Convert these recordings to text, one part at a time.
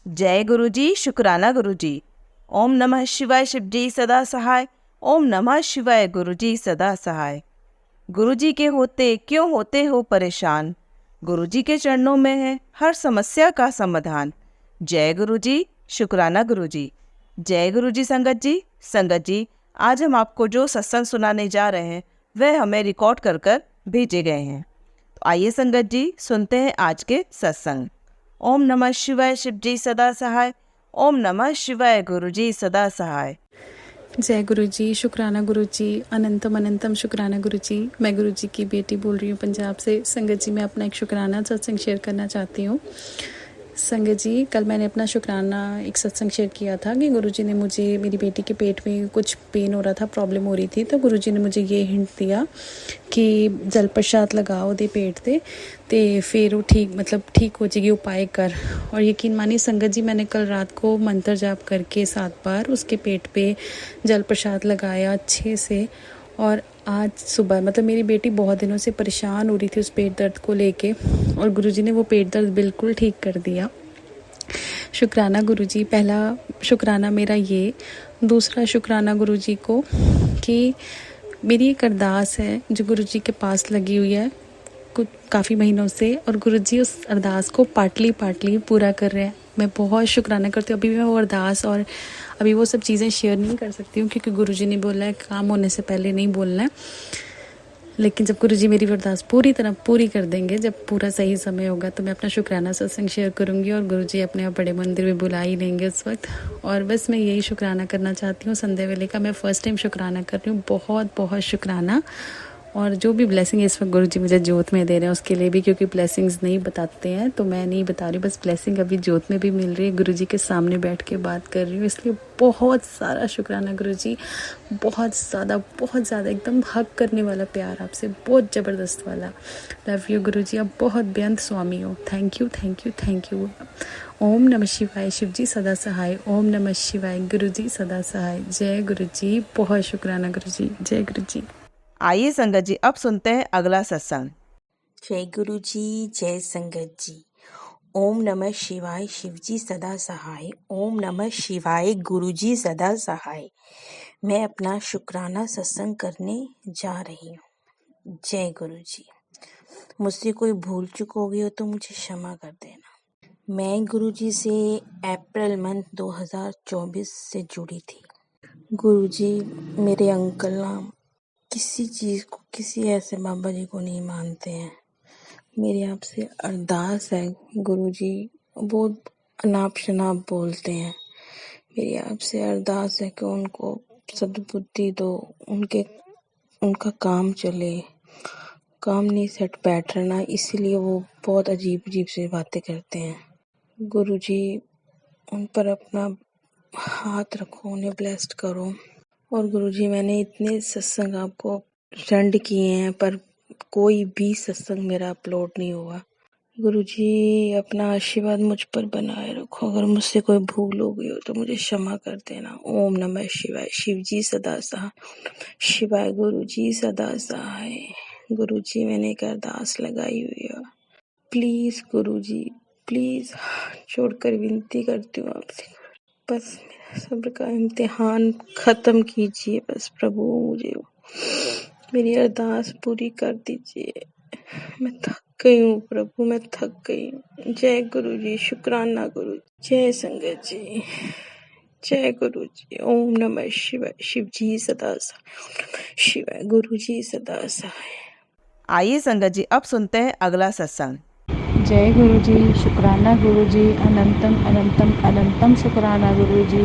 जय गुरु जी, शुक्राना गुरु जी। ओम नमः शिवाय, शिव जी सदा सहाय। ओम नमः शिवाय, गुरु जी सदा सहाय। गुरु जी के होते क्यों होते हो परेशान, गुरु जी के चरणों में है हर समस्या का समाधान। जय गुरु जी, शुक्राना गुरु जी। जय गुरु जी। संगत जी, आज हम आपको जो सत्संग सुनाने जा रहे हैं वह हमें रिकॉर्ड कर कर भेजे गए हैं। तो आइए संगत जी, सुनते हैं आज के सत्संग। ओम नमः शिवाय, शिव जी सदा सहाय। ओम नमः शिवाय, गुरु जी सदा सहाय। जय गुरु जी, शुक्राना गुरु जी, अनंतम अनंतम शुक्राना गुरु जी। मैं गुरु जी की बेटी बोल रही हूँ पंजाब से। संगत जी, मैं अपना एक शुक्राना सत्संग शेयर करना चाहती हूँ। संगत जी, कल मैंने अपना शुक्राना एक सत्संग शेयर किया था कि गुरु जी ने मुझे, मेरी बेटी के पेट में कुछ पेन हो रहा था, प्रॉब्लम हो रही थी, तो गुरु जी ने मुझे ये हिंट दिया कि जल प्रसाद लगाओ दे पेट ते फिर वो ठीक हो जाएगी, उपाय कर। और यकीन मानिए संगत जी, मैंने कल रात को मंत्र जाप करके 7 बार उसके पेट पे जल प्रसाद लगाया अच्छे से। और आज सुबह मेरी बेटी बहुत दिनों से परेशान हो रही थी उस पेट दर्द को लेके, और गुरुजी ने वो पेट दर्द बिल्कुल ठीक कर दिया। शुक्राना गुरुजी। पहला शुक्राना मेरा ये। दूसरा शुक्राना गुरुजी को कि मेरी एक अरदास है जो गुरुजी के पास लगी हुई है कुछ काफ़ी महीनों से, और गुरुजी उस अरदास को पार्टली पूरा कर रहे हैं। मैं बहुत शुक्राना करती हूँ। अभी भी मैं वो अरदास और अभी वो सब चीज़ें शेयर नहीं कर सकती हूँ, क्योंकि गुरुजी ने बोला है काम होने से पहले नहीं बोलना है। लेकिन जब गुरुजी मेरी अरदास पूरी तरह पूरी कर देंगे, जब पूरा सही समय होगा, तो मैं अपना शुक्राना सत्संग शेयर करूँगी, और गुरुजी अपने आप बड़े मंदिर में बुला ही लेंगे उस वक्त। और बस मैं यही शुक्राना करना चाहती हूँ। संध्या वेले का मैं फ़र्स्ट टाइम शुक्राना कर रही हूँ। बहुत बहुत शुक्राना। और जो भी ब्लेसिंग इस वक्त गुरुजी मुझे जोत में दे रहे हैं उसके लिए भी, क्योंकि ब्लेसिंग्स नहीं बताते हैं तो मैं नहीं बता रही, बस ब्लेसिंग अभी जोत में भी मिल रही है। गुरुजी के सामने बैठ के बात कर रही हूँ, इसलिए बहुत सारा शुक्राना गुरुजी। बहुत ज़्यादा एकदम हक करने वाला प्यार आपसे, बहुत ज़बरदस्त वाला। लव यू गुरुजी, आप बहुत बेअंत स्वामी हो। Thank you. ओम नमः शिवाय, शिव जी सदा सहाय। ओम नमः शिवाय, गुरुजी सदा सहाय। जय गुरुजी, बहुत शुक्राना गुरुजी। जय गुरुजी। आइए संगत जी, अब सुनते हैं अगला सत्संग। जय गुरु जी, जय संगत जी। ओम नमः शिवाय, शिव जी सदा सहाय। ओम नमः शिवाय, गुरु जी सदा सहाय। मैं अपना शुक्राना सत्संग करने जा रही हूँ। जय गुरु जी। मुझसे कोई भूल चूक हो गई हो तो मुझे क्षमा कर देना। मैं गुरु जी से अप्रैल मंथ 2024 से जुड़ी थी। गुरु जी मेरे अंकल ना किसी चीज़ को, किसी ऐसे बाबा जी को नहीं मानते हैं। मेरी आपसे अरदास है गुरुजी, बहुत अनाप शनाप बोलते हैं। मेरी आपसे अरदास है कि उनको सद्बुद्धि दो, उनका काम चले। काम नहीं सेट बैठ रहना, इसीलिए वो बहुत अजीब से बातें करते हैं। गुरुजी उन पर अपना हाथ रखो, उन्हें ब्लेस्ड करो। और गुरुजी मैंने इतने सत्संग आपको सेंड किए हैं, पर कोई भी सत्संग मेरा अपलोड नहीं हुआ। गुरुजी अपना आशीर्वाद मुझ पर बनाए रखो। अगर मुझसे कोई भूल हो गई हो तो मुझे क्षमा कर देना। ओम नमः शिवाय, शिव जी सदा सहाय। शिवाय, गुरु जी सदा सहाय। गुरुजी मैंने एक अरदास लगाई हुई है, प्लीज गुरुजी, प्लीज छोड़कर विनती करती हूँ आपसे, बस मेरा सब्र का इम्तिहान खत्म कीजिए। बस प्रभु मुझे मेरी अरदास पूरी कर दीजिए। मैं थक गई हूँ प्रभु, मैं थक गई हूँ। जय गुरु जी, शुक्राना गुरु। जय संगत जी, जय गुरु जी। ओम नमः शिवाय, शिव जी सदा सहाय। शिवाय, गुरु जी सदा सहाय। आइए संगत जी, अब सुनते हैं अगला सत्संग। जय गुरु जी, शुक्राना गुरु जी, अनंतम अनंतम अनंतम शुक्राना गुरु जी।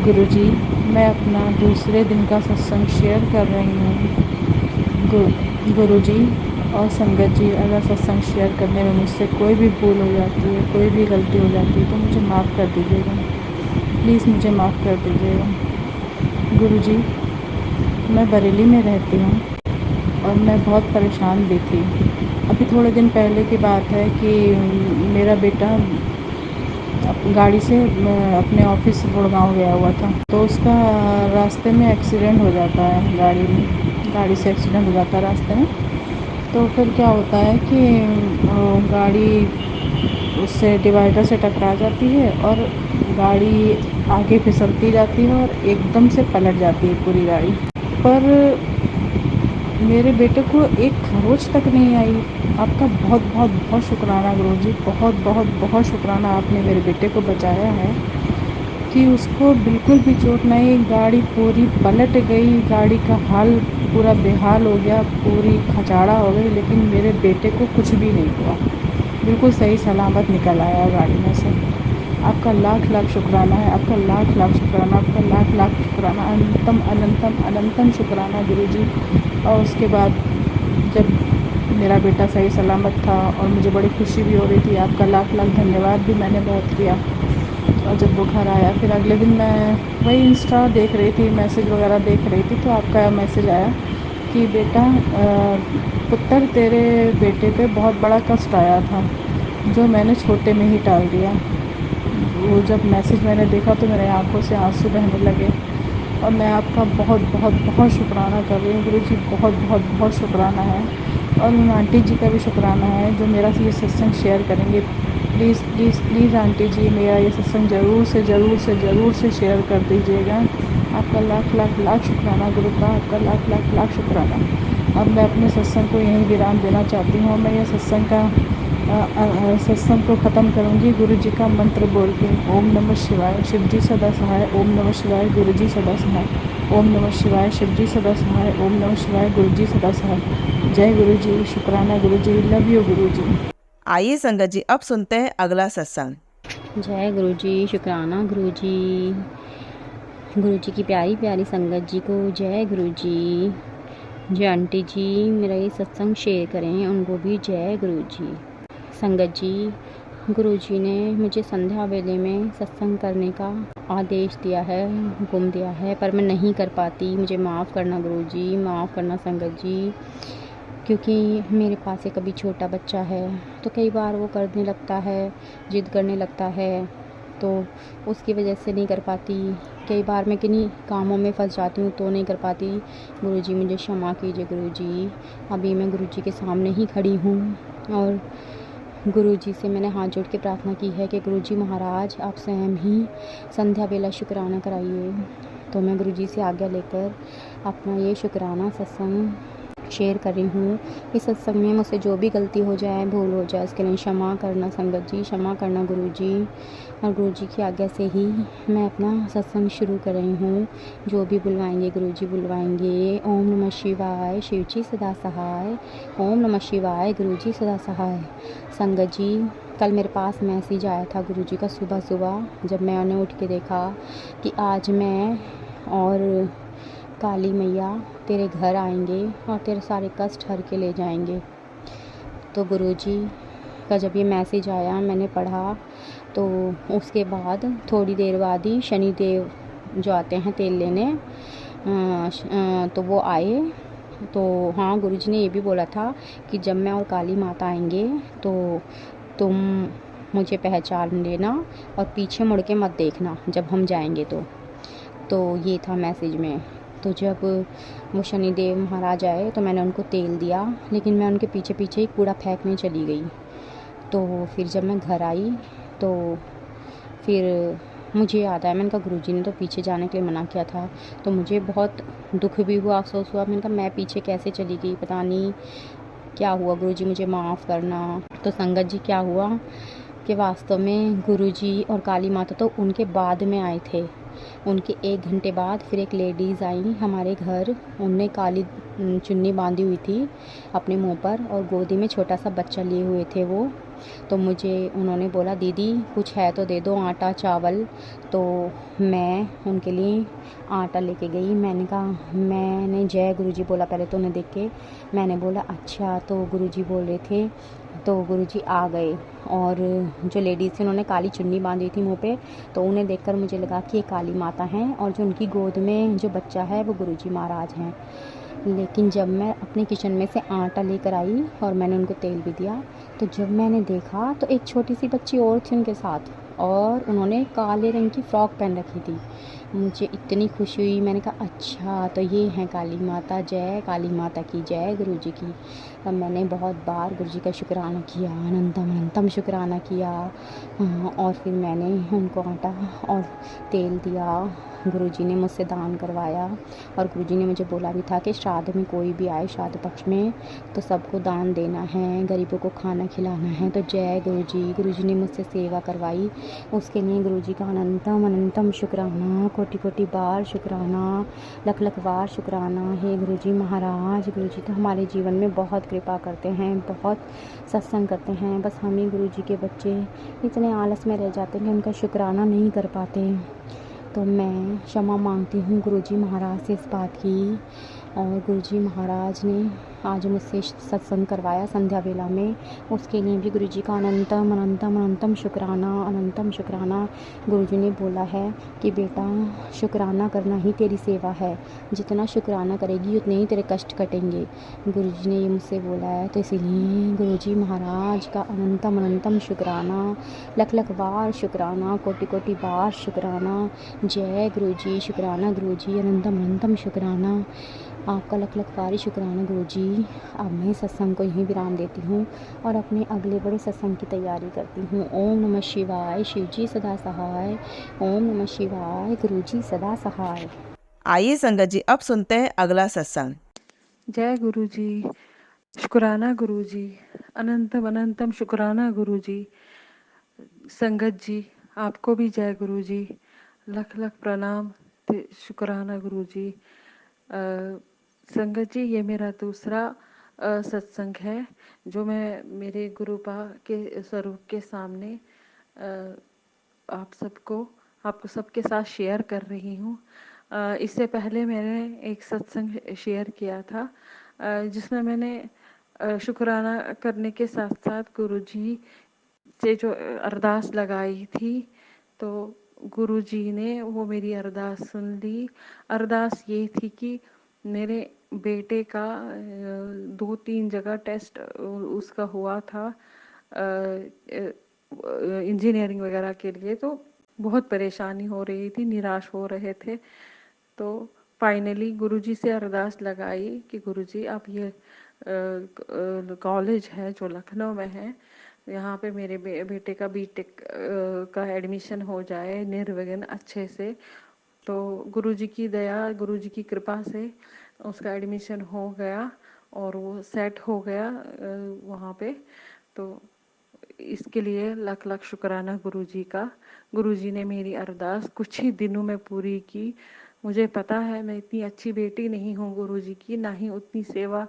गुरु जी, मैं अपना दूसरे दिन का सत्संग शेयर कर रही हूँ। गुरु जी और संगत जी, अगर सत्संग शेयर करने में मुझसे कोई भी भूल हो जाती है, कोई भी गलती हो जाती है, तो मुझे माफ़ कर दीजिएगा। प्लीज़ मुझे माफ़ कर दीजिएगा। गुरु जी, मैं बरेली में रहती हूँ और मैं बहुत परेशान भी थी। अभी थोड़े दिन पहले की बात है कि मेरा बेटा गाड़ी से अपने ऑफिस से गुड़गांव गया हुआ था, तो उसका रास्ते में एक्सीडेंट हो जाता है। गाड़ी से एक्सीडेंट हो जाता है रास्ते में। तो फिर क्या होता है कि गाड़ी उससे डिवाइडर से टकरा जाती है और गाड़ी आगे फिसलती जाती है और एकदम से पलट जाती है पूरी गाड़ी। पर मेरे बेटे को एक खरोच तक नहीं आई। आपका बहुत बहुत बहुत शुक्राना गुरुजी, बहुत बहुत बहुत शुक्राना, आपने मेरे बेटे को बचाया है कि उसको बिल्कुल भी चोट नहीं। गाड़ी पूरी पलट गई, गाड़ी का हाल पूरा बेहाल हो गया, पूरी खचाड़ा हो गई, लेकिन मेरे बेटे को कुछ भी नहीं हुआ, बिल्कुल सही सलामत निकल आया गाड़ी में से। आपका लाख लाख शुक्राना है, आपका लाख लाख शुक्राना, आपका लाख लाख शुक्राना, अनंतम अनंतम अनंतम शुक्राना गुरुजी। और उसके बाद जब मेरा बेटा सही सलामत था और मुझे बड़ी खुशी भी हो रही थी, आपका लाख लाख धन्यवाद भी मैंने बहुत किया। और जब वो घर आया फिर अगले दिन मैं वही इंस्टा देख रही थी, मैसेज वगैरह देख रही थी, तो आपका मैसेज आया कि बेटा पुत्र तेरे बेटे पे बहुत बड़ा कष्ट आया था जो मैंने छोटे में ही टाल दिया। वो जब मैसेज मैंने देखा तो मेरे आंखों से आंसू बहने लगे और मैं आपका बहुत बहुत बहुत शुक्राना कर रही हूँ गुरुजी, बहुत बहुत बहुत शुक्राना है। और उन आंटी जी का भी शुक्राना है जो मेरा ये सत्संग शेयर करेंगे। प्लीज़ प्लीज़ प्लीज़ आंटी जी मेरा ये सत्संग ज़रूर से शेयर कर दीजिएगा। आपका लाख लाख लाख शुक्राना गुरु का, आपका लाख लाख लाख शुक्राना। अब मैं अपने सत्संग को यहीं विराम देना चाहती हूँ। मैं ये सत्संग को ख़त्म करूँगी गुरु जी का मंत्र बोल के। ओम नमः शिवाय, शिव जी सदा सहाय। ओम नमः शिवाय, गुरु जी सदा सहाय। ओम नमः शिवाय, शिव जी सदा सहाय। ओम नमः शिवाय, गुरु जी सदा सहाय। जय गुरु जी, शुक्राना गुरु जी, लव यू गुरु जी। आइए संगत जी, अब सुनते हैं अगला सत्संग। जय गुरु जी, शुक्राना गुरु जी। गुरु जी की प्यारी प्यारी संगत जी को जय गुरु जी। जो आंटी जी मेरा ये सत्संग शेयर करें उनको भी जय गुरु जी। संगत जी, गुरु जी ने मुझे संध्या वेले में सत्संग करने का आदेश दिया है, हुक्म दिया है, पर मैं नहीं कर पाती। मुझे माफ़ करना गुरु जी, माफ़ करना संगत जी, क्योंकि मेरे पास एक अभी छोटा बच्चा है तो कई बार वो करने लगता है, जिद करने लगता है, तो उसकी वजह से नहीं कर पाती। कई बार मैं किन्हीं कामों में फंस जाती हूँ तो नहीं कर पाती। गुरुजी मुझे क्षमा कीजिए गुरुजी। अभी मैं गुरुजी के सामने ही खड़ी हूँ और गुरुजी से मैंने हाथ जोड़ के प्रार्थना की है कि गुरुजी महाराज आप स्वयं ही संध्या बेला शुक्राना कराइए। तो मैं गुरुजी से आज्ञा लेकर अपना ये शुक्राना सत्संग शेयर कर रही हूँ। इस सत्संग में मुझसे जो भी गलती हो जाए, भूल हो जाए, उसके लिए क्षमा करना संगत जी, क्षमा करना गुरुजी। और गुरुजी की आज्ञा से ही मैं अपना सत्संग शुरू कर रही हूँ। जो भी बुलवाएंगे गुरुजी बुलवाएंगे। ओम नमः शिवाय, शिव जी सदा सहाय। ओम नमः शिवाय, गुरुजी सदा सहाय। संगत जी, कल मेरे पास मैसेज आया था गुरुजी का सुबह सुबह, जब मैंने उठ के देखा कि आज मैं और काली मैया तेरे घर आएंगे और तेरे सारे कष्ट हर के ले जाएंगे। तो गुरुजी का जब ये मैसेज आया मैंने पढ़ा, तो उसके बाद थोड़ी देर बाद ही शनिदेव जो आते हैं तेल लेने, तो वो आए। तो हाँ, गुरुजी ने ये भी बोला था कि जब मैं और काली माता आएंगे तो तुम मुझे पहचान लेना और पीछे मुड़ के मत देखना जब हम जाएंगे। तो ये था मैसेज में। तो जब वो शनिदेव महाराज आए तो मैंने उनको तेल दिया, लेकिन मैं उनके पीछे पीछे ही कूड़ा फेंकने चली गई। तो फिर जब मैं घर आई तो फिर मुझे याद आया, मैंने कहा गुरुजी ने तो पीछे जाने के लिए मना किया था। तो मुझे बहुत दुख भी हुआ, अफसोस हुआ। मैंने कहा मैं पीछे कैसे चली गई, पता नहीं क्या हुआ, गुरुजी मुझे माफ़ करना। तो संगत जी क्या हुआ कि वास्तव में गुरुजी और काली माता तो उनके बाद में आए थे। उनके 1 घंटे बाद फिर एक लेडीज़ आई हमारे घर। उनने काली चुन्नी बांधी हुई थी अपने मुंह पर और गोदी में छोटा सा बच्चा लिए हुए थे वो। तो मुझे उन्होंने बोला दीदी कुछ है तो दे दो, आटा चावल। तो मैं उनके लिए आटा लेके गई। मैंने कहा, मैंने जय गुरुजी बोला पहले तो उन्हें देख के। मैंने बोला अच्छा, तो गुरुजी बोल रहे थे। तो गुरुजी आ गए और जो लेडीज़ थी उन्होंने काली चुन्नी बांधी थी मुंह पे। तो उन्हें देखकर मुझे लगा कि ये काली माता हैं और जो उनकी गोद में जो बच्चा है वो गुरुजी महाराज हैं। लेकिन जब मैं अपने किचन में से आटा लेकर आई और मैंने उनको तेल भी दिया, तो जब मैंने देखा तो एक छोटी सी बच्ची और थी उनके साथ और उन्होंने काले रंग की फ़्रॉक पहन रखी थी। मुझे इतनी खुशी हुई। मैंने कहा अच्छा तो ये हैं काली माता, जय काली माता की जय गुरुजी की। तब मैंने बहुत बार गुरुजी का शुक्राना किया, अनंतम अनंतम शुक्राना किया। और फिर मैंने उनको आटा और तेल दिया। गुरुजी ने मुझसे दान करवाया और गुरुजी ने मुझे बोला भी था कि श्राद्ध में कोई भी आए, श्राद्ध पक्ष में, तो सबको दान देना है, गरीबों को खाना खिलाना है। तो जय गुरुजी। गुरुजी ने मुझसे सेवा करवाई, उसके लिए गुरुजी का अनंतम अनंतम शुक्राना, कोटि कोटि बार शुक्राना, लख लख बार शुक्राना। हे गुरुजी महाराज, गुरुजी तो हमारे जीवन में बहुत कृपा करते हैं, बहुत सत्संग करते हैं। बस हम ही गुरुजी के बच्चे इतने आलस में रह जाते हैं कि उनका शुक्राना नहीं कर पाते। तो मैं क्षमा मांगती हूँ गुरुजी महाराज से इस बात की। और गुरुजी महाराज ने आज मुझसे सत्संग करवाया संध्या वेला में, उसके लिए भी गुरुजी का अनंतम अनंतम अनंतम शुक्राना, अनंतम शुक्राना। गुरुजी ने बोला है कि बेटा शुक्राना करना ही तेरी सेवा है, जितना शुक्राना करेगी उतने ही तेरे कष्ट कटेंगे। गुरुजी ने ये मुझसे बोला है, तो इसीलिए गुरुजी महाराज का अनंतम अनंतम शुक्राना, लख लख बार शुक्राना, कोटि कोटि बार शुक्राना। जय गुरुजी, शुक्राना गुरुजी, अनंतम अनंतम शुक्राना। आपका लख लख बार शुक्राना गुरुजी। अब मैं सत्संग को यहीं विराम देती हूँ और अपने अगले बड़े सत्संग की तैयारी करती हूँ। ओम नमः शिवाय, शिवजी सदा सहाय। ओम नमः शिवाय, गुरुजी सदा सहाय। आइए संगत जी, अब सुनते हैं अगला सत्संग। जय गुरु जी, शुक्राना गुरु जी, अनंतम अनंतम शुक्राना गुरु जी। संगत जी, आपको भी जय गुरु जी, लख लख प्रणाम, शुक्राना गुरु जी। संगत जी, ये मेरा दूसरा सत्संग है जो मैं मेरे गुरुपा के स्वरूप के सामने आपको सबके साथ शेयर कर रही हूँ। इससे पहले मैंने एक सत्संग शेयर किया था जिसमें मैंने शुक्राना करने के साथ साथ गुरुजी से जो अरदास लगाई थी, तो गुरुजी ने वो मेरी अरदास सुन ली। अरदास ये थी कि मेरे बेटे का 2-3 जगह टेस्ट उसका हुआ था इंजीनियरिंग वगैरह के लिए, तो बहुत परेशानी हो रही थी, निराश हो रहे थे। तो फाइनली गुरुजी से अरदास लगाई कि गुरुजी आप ये कॉलेज है जो लखनऊ में है, यहाँ पे मेरे बेटे का बीटेक का एडमिशन हो जाए निर्विघ्न अच्छे से। तो गुरुजी की दया, गुरुजी की कृपा से उसका एडमिशन हो गया और वो सेट हो गया वहाँ पे। तो इसके लिए लख लख शुक्राना गुरुजी का। गुरुजी ने मेरी अरदास कुछ ही दिनों में पूरी की। मुझे पता है मैं इतनी अच्छी बेटी नहीं हूँ गुरुजी की, ना ही उतनी सेवा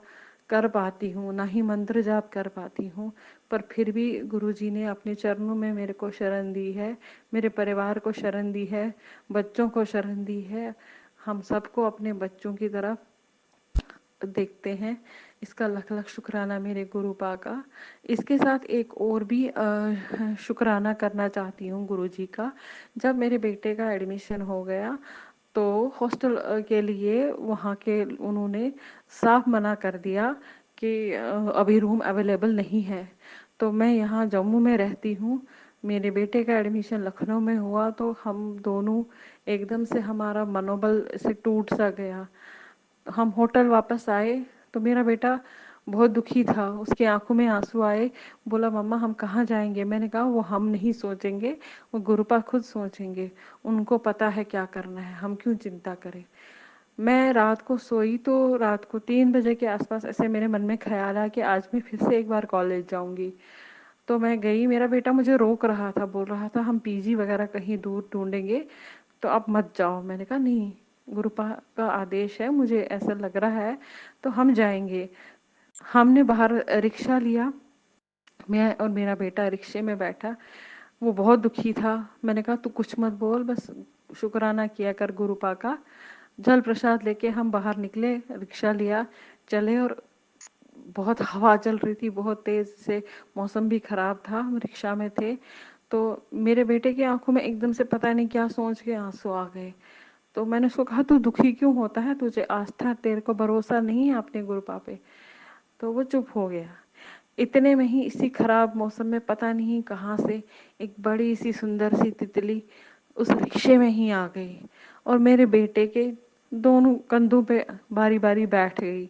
कर पाती हूँ, ना ही मंत्र जाप कर पाती हूँ, पर फिर भी गुरुजी ने अपने चरणों में मेरे को शरण दी है, मेरे परिवार को शरण दी है, बच्चों को शरण दी है। हम सबको अपने बच्चों की तरफ देखते हैं। इसका लख लख शुक्राना मेरे गुरुपा का। इसके साथ एक और भी शुक्राना करना चाहती हूँ गुरुजी का। जब मेरे बेटे का एडमिशन हो गया तो हॉस्टल के लिए वहाँ के उन्होंने साफ मना कर दिया कि अभी रूम अवेलेबल नहीं है। तो मैं यहाँ जम्मू में रहती हूँ, मेरे बेटे का एडमिशन लखनऊ में हुआ, तो हम दोनों एकदम से हमारा मनोबल से टूट सा गया। हम होटल वापस आए तो मेरा बेटा बहुत दुखी था, उसके आंखों में आंसू आए, बोला मम्मा हम कहाँ जाएंगे। मैंने कहा वो हम नहीं सोचेंगे, वो गुरुपा खुद सोचेंगे, उनको पता है क्या करना है, हम क्यों चिंता करें। मैं रात को सोई तो रात को 3 बजे के आसपास ऐसे मेरे मन में ख्याल आया कि आज मैं फिर से एक बार कॉलेज जाऊंगी। तो मैं गई, मेरा बेटा मुझे रोक रहा था, बोल रहा था हम पीजी वगैरह कहीं दूर ढूंढेंगे, तो आप मत जाओ। मैंने कहा नहीं, गुरुपा का आदेश है, मुझे ऐसा लग रहा है तो हम जाएंगे। हमने बाहर रिक्शा लिया, मैं और मेरा बेटा रिक्शे में बैठा। वो बहुत दुखी था। मैंने कहा तू कुछ मत बोल, बस शुक्राना किया कर गुरुपा का। जल प्रसाद लेके हम बाहर निकले, रिक्शा लिया, चले, और बहुत हवा चल रही थी बहुत तेज से, मौसम भी खराब था, हम रिक्शा में थे। तो मेरे बेटे की आंखों में एकदम से पता नहीं क्या सोच के आंसू आ गए। तो मैंने उसको कहा तू दुखी क्यों होता है, तुझे आस्था, तेरे को भरोसा नहीं है अपने गुरुपा पे। तो वो चुप हो गया। इतने में ही इसी खराब मौसम में पता नहीं कहाँ से एक बड़ी सी सुंदर सी तितली उस रिक्शे में ही आ गई और मेरे बेटे के दोनों कंधों पे बारी बारी बैठ गई।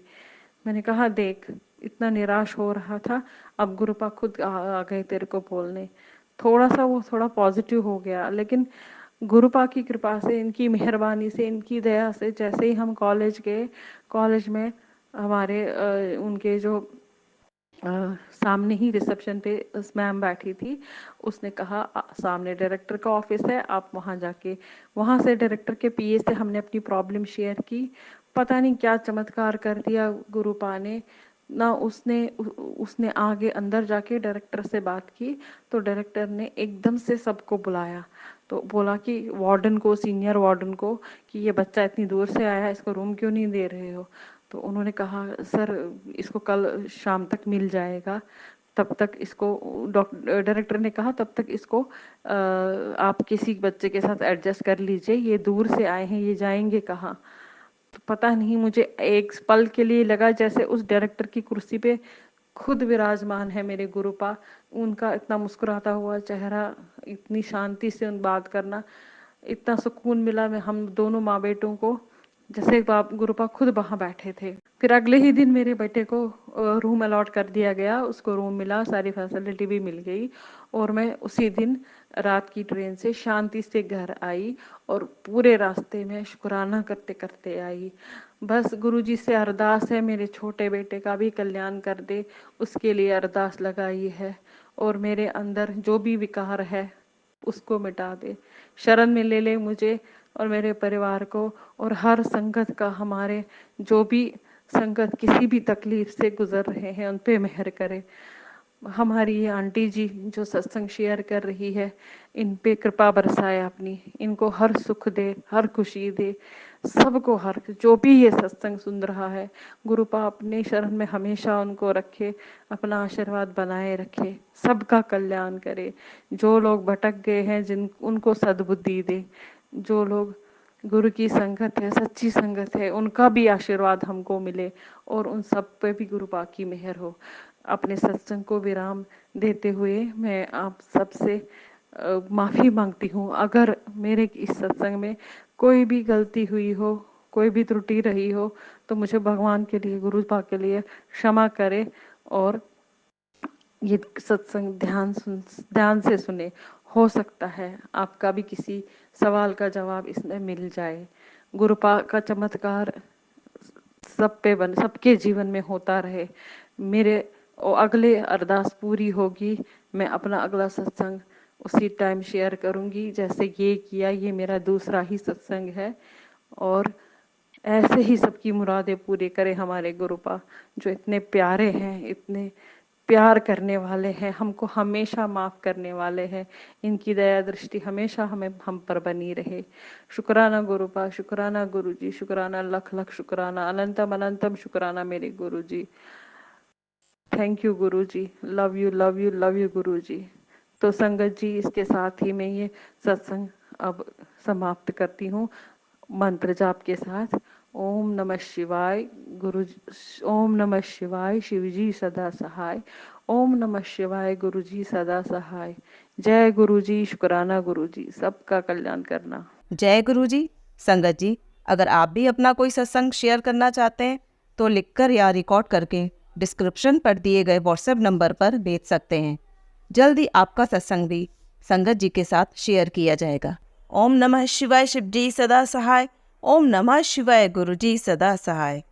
मैंने कहा देख, इतना निराश हो रहा था, अब गुरुपा खुद आ गए तेरे को बोलने। थोड़ा सा वो थोड़ा पॉजिटिव हो गया, लेकिन गुरुपा की कृपा से, इनकी मेहरबानी से, इनकी दया से, जैसे ही हम कॉलेज गए, कॉलेज में हमारे उनके जो सामने ही रिसेप्शन पे उस मैम बैठी थी, उसने कहा सामने डायरेक्टर का ऑफिस है, आप वहाँ जाके, वहाँ से डायरेक्टर के पीए से हमने अपनी प्रॉब्लम शेयर की। पता नहीं क्या चमत्कार कर दिया गुरुपा ने ना, उसने आगे अंदर जाके डायरेक्टर से बात की, तो डायरेक्टर ने एकदम से सबको बुलाया, तो बोला कि वार्डन को, सीनियर वार्डन को, कि ये बच्चा इतनी दूर से आया है, इसको रूम क्यों नहीं दे रहे हो। तो उन्होंने कहा सर इसको कल शाम तक मिल जाएगा, तब तक इसको, डायरेक्टर ने कहा तब तक इसको आप किसी बच्चे के साथ एडजस्ट कर लीजिए, ये दूर से आए हैं, ये जाएंगे कहाँ। तो पता नहीं, मुझे एक पल के लिए लगा जैसे उस डायरेक्टर की कुर्सी पे खुद विराजमान है मेरे गुरुपा। उनका इतना मुस्कुराता हुआ चेहरा, इतनी शांति से उन बात करना, इतना सुकून मिला मैं हम दोनों माँ बेटों को, जैसे बाप गुरुपा खुद वहाँ बैठे थे। फिर अगले ही दिन मेरे बेटे को रूम अलॉट कर दिया गया, उसको रूम मिला, सारी फैसिलिटी भी मिल गई, और मैं उसी दिन रात की ट्रेन से शांति से घर आई और पूरे रास्ते में शुक्राना करते करते आई। बस गुरुजी से अरदास है मेरे छोटे बेटे का भी कल्याण कर दे, उसके लिए अरदास लगाई है, और मेरे अंदर जो भी विकार है उसको मिटा दे, शरण में ले ले मुझे और मेरे परिवार को, और हर संगत का, हमारे जो भी संगत किसी भी तकलीफ से गुजर रहे हैं उन पे मेहर करे। हमारी ये आंटी जी जो सत्संग शेयर कर रही है, इन पे कृपा बरसाए अपनी, इनको हर सुख दे, हर खुशी दे, सबको, हर जो भी ये सत्संग सुन रहा है, गुरुपा अपने शरण में हमेशा उनको रखे, अपना आशीर्वाद बनाए रखे, सबका कल्याण करे। जो लोग भटक गए हैं, जिन उनको सद्बुद्धि दे, जो लोग गुरु की संगत है, सच्ची संगत है, उनका भी आशीर्वाद हमको मिले, और उन सब पे भी गुरुपा की मेहर हो। अपने सत्संग को विराम देते हुए मैं आप सबसे माफ़ी मांगती हूँ, अगर मेरे इस सत्संग में कोई भी गलती हुई हो, कोई भी त्रुटि रही हो, तो मुझे भगवान के लिए, गुरुपा के लिए क्षमा करे, और ये सत्संग ध्यान से सुने। हो सकता है आपका भी किसी सवाल का जवाब इसमें मिल जाए। गुरुपा का चमत्कार सब पे सबके जीवन में होता रहे। मेरे अगले अरदास पूरी होगी, मैं अपना अगला सत्संग उसी टाइम शेयर करूंगी जैसे ये किया, ये मेरा दूसरा ही सत्संग है, और ऐसे ही सबकी मुरादें पूरी करे हमारे गुरुपा, जो इतने प्यारे हैं, इतने प्यार करने वाले हैं, हमको हमेशा माफ करने वाले हैं। इनकी दया दृष्टि हमेशा हम पर बनी रहे। शुक्राना गुरुपा, शुक्राना गुरुजी, शुक्राना, लख लख शुक्राना, अनंतम अनंतम शुक्राना मेरे Guruji. Thank you Guruji, love you love you love you Guruji. तो संगत जी, इसके साथ ही मैं ये सत्संग अब समाप्त करती हूँ मंत्र जाप के साथ। ओम नमः शिवाय गुरु, ओम नमः शिवाय शिवजी सदा सहाय, ओम नमः शिवाय गुरुजी सदा सहाय। जय गुरुजी, शुक्राना गुरुजी, सबका कल्याण करना। जय गुरु जी। संगत जी, अगर आप भी अपना कोई सत्संग शेयर करना चाहते हैं तो लिखकर या रिकॉर्ड करके डिस्क्रिप्शन पर दिए गए व्हाट्सएप नंबर पर भेज सकते हैं। जल्दी आपका सत्संग भी संगत जी के साथ शेयर किया जाएगा। ओम नमः शिवाय शिव जी सदा सहाय, ओम नमः शिवाय गुरु जी सदा सहाय।